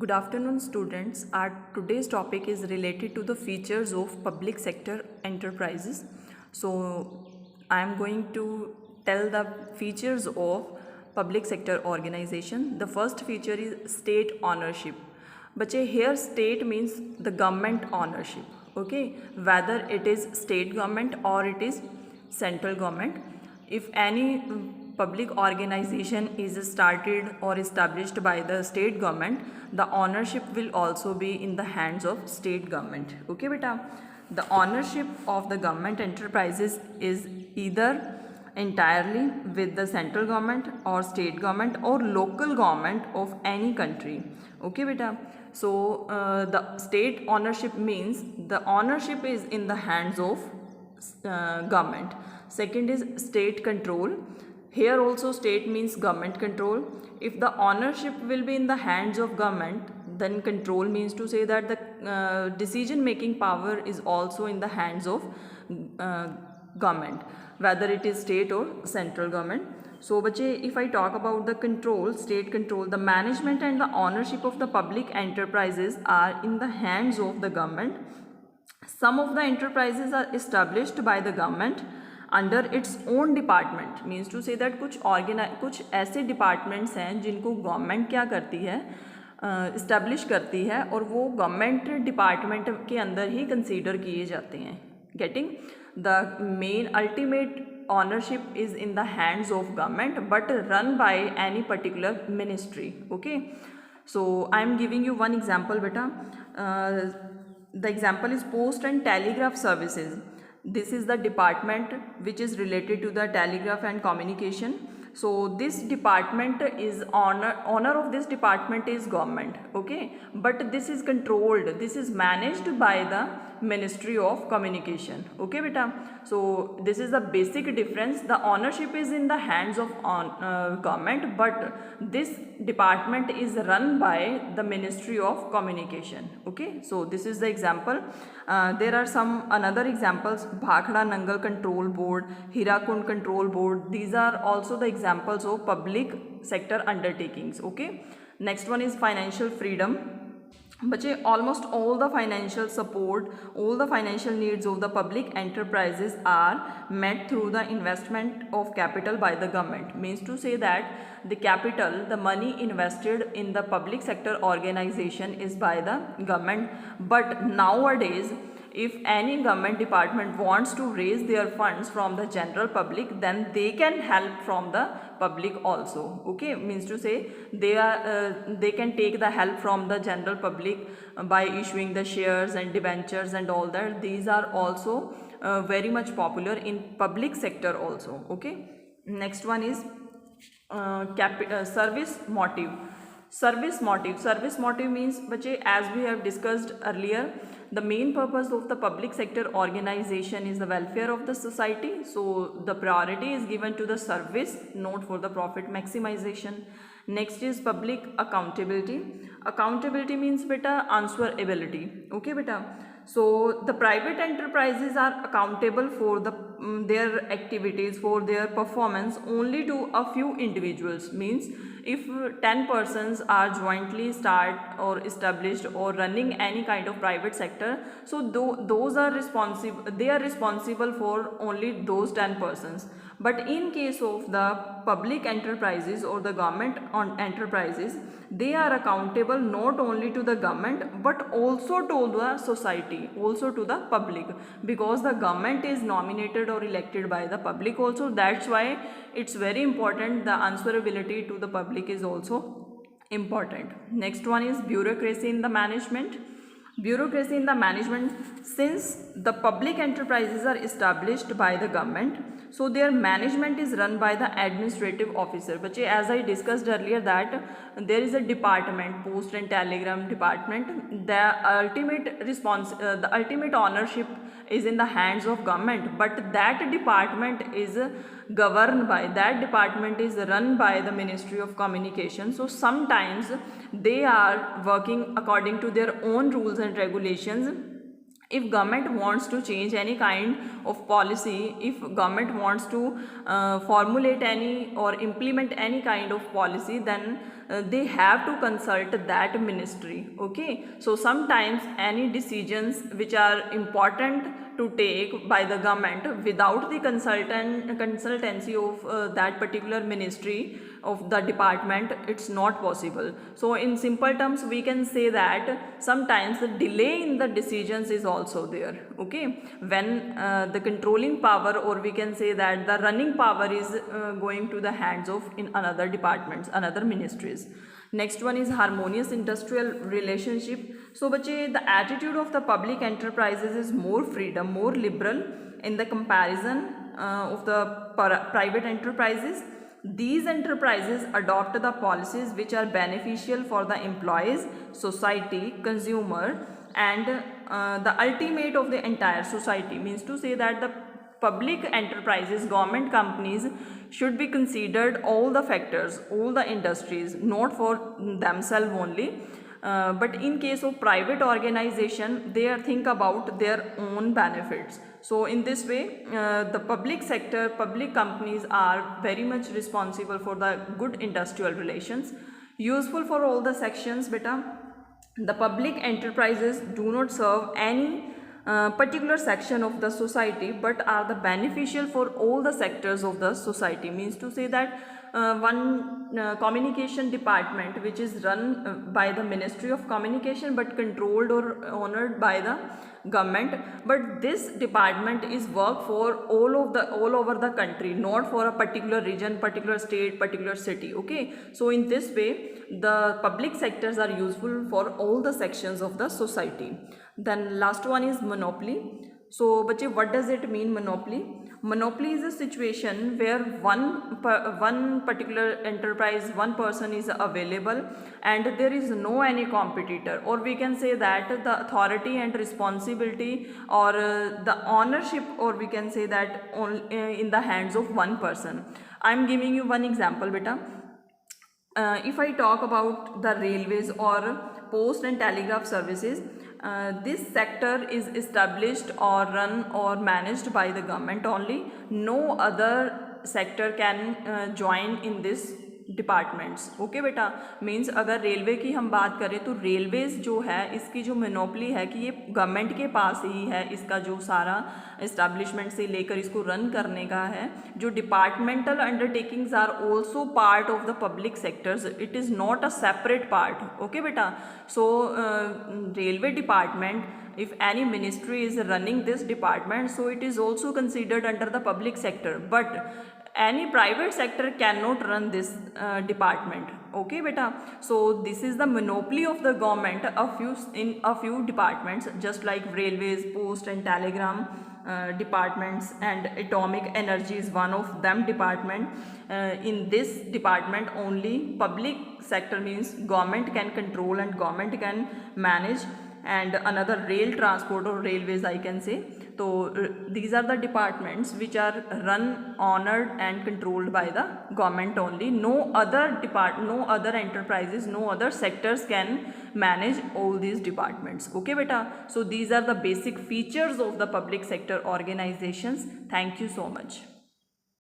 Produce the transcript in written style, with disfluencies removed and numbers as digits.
Good afternoon, students. Our today's topic is related to the features of public sector enterprises. So, I am going to tell the features of public sector organization. The first feature is state ownership. बच्चे here state means the government ownership. Okay, whether it is state government or it is central government. If any public organization is started or established by the state government, the ownership will also be in the hands of state government. Okay beta, the ownership of the government enterprises is either entirely with the central government or state government or local government of any country. Okay beta, so the state ownership means the ownership is in the hands of government. Second is state control. Here also state means government control. If the ownership will be in the hands of government, then control means to say that the decision making power is also in the hands of government, whether it is state or central government. So bache, if I talk about the control, state control, the management and the ownership of the public enterprises are in the hands of the government. Some of the enterprises are established by the government under its own department, means to say that कुछ ऐसे departments हैं जिनको government क्या करती है, establish करती है और वो गवर्नमेंट डिपार्टमेंट के अंदर ही कंसीडर किए जाते हैं. Getting the main ultimate ownership is in the hands of government but run by any particular ministry. Okay, so I am giving you one example बेटा. The example is post and telegraph services. This is the department which is related to the telegraph and communication. So this department is owner of this department is government. Okay, but this is controlled, this is managed by the Ministry of Communication. Okay beta, so this is the basic difference. The ownership is in the hands of government, but this department is run by the Ministry of Communication. Okay, so this is the example. There are some another examples: Bhakhda Nangal Control Board, Hirakund Control Board. These are also the examples of public sector undertakings. Okay, next one is financial freedom. बच्चे almost all the financial support, all the financial needs of the public enterprises are met through the investment of capital by the government. Means to say that the capital, the money invested in the public sector organization is by the government. But nowadays, if any government department wants to raise their funds from the general public, then they can help from the public also. Okay, means to say they can take the help from the general public by issuing the shares and debentures and all that. These are also very much popular in public sector also. Okay, next one is service motive. Service motive means bache, as we have discussed earlier, the main purpose of the public sector organization is the welfare of the society. So the priority is given to the service, not for the profit maximization. Next is public accountability. Accountability means beta answerability. Okay beta, so the private enterprises are accountable for their activities, for their performance only to a few individuals. Means if 10 persons are jointly start or established or running any kind of private sector, so those are responsible, they are responsible for only those 10 persons. But in case of the public enterprises or the government enterprises, they are accountable not only to the government but also to the society, also to the public, because the government is nominated or elected by the public also. That's why it's very important, the answerability to the public is also important. Next one is bureaucracy in the management. Bureaucracy in the management, since the public enterprises are established by the government, so their management is run by the administrative officer. But as I discussed earlier that there is a department, post and telegram department, the ultimate ownership is in the hands of government, but that department is governed by, that department is run by the Ministry of Communication. So sometimes they are working according to their own rules and regulations. If government wants to change any kind of policy, if government wants to formulate any or implement any kind of policy, then they have to consult that ministry. Okay, so sometimes any decisions which are important to take by the government without the consultancy of that particular ministry of the department, it's not possible. So in simple terms we can say that sometimes the delay in the decisions is also there. Okay, when the controlling power, or we can say that the running power, is going to the hands of in another departments, another ministries. Next one is harmonious industrial relationship. So बच्चे, the attitude of the public enterprises is more freedom, more liberal in the comparison of the private enterprises. These enterprises adopt the policies which are beneficial for the employees, society, consumer, and the ultimate of the entire society. Means to say that the public enterprises, government companies, should be considered all the factors, all the industries, not for themselves only. But in case of private organization, they think about their own benefits. So in this way, the public sector, public companies are very much responsible for the good industrial relations. Useful for all the sections, beta. The public enterprises do not serve any particular section of the society, but are the beneficial for all the sectors of the society. Means to say that one communication department which is run by the Ministry of Communication but controlled or honored by the government, but this department is work for all over the country, not for a particular region, particular state, particular city. Okay, so in this way the public sectors are useful for all the sections of the society. Then last one is monopoly. So bache, what does it mean, monopoly? Monopoly is a situation where one particular enterprise, one person is available and there is no any competitor, or we can say that the authority and responsibility, or the ownership, or we can say that in the hands of one person. I am giving you one example, beta. If I talk about the railways or post and telegraph services, this sector is established or run or managed by the government only. No other sector can join in this departments. Okay बेटा, means अगर railway की हम बात करें तो Railways जो है इसकी जो मोनोपली है कि ये गवर्नमेंट के पास ही है, इसका जो सारा इस्टेब्लिशमेंट से लेकर इसको रन करने का है. जो departmental undertakings are also part of the public sectors, it is not a separate part. Okay बेटा, so railway department, if any ministry is running this department, so it is also considered under the public sector, but any private sector cannot run this department. Okay beta, so this is the monopoly of the government in a few departments, just like railways, post and telegram departments, and atomic energy is one of them department. In this department only public sector, means government can control and government can manage, and another rail transport or railways I can say. So these are the departments which are run, honored and controlled by the government only. No other enterprises, no other sectors can manage all these departments. Okay beta, so these are the basic features of the public sector organizations. Thank you so much.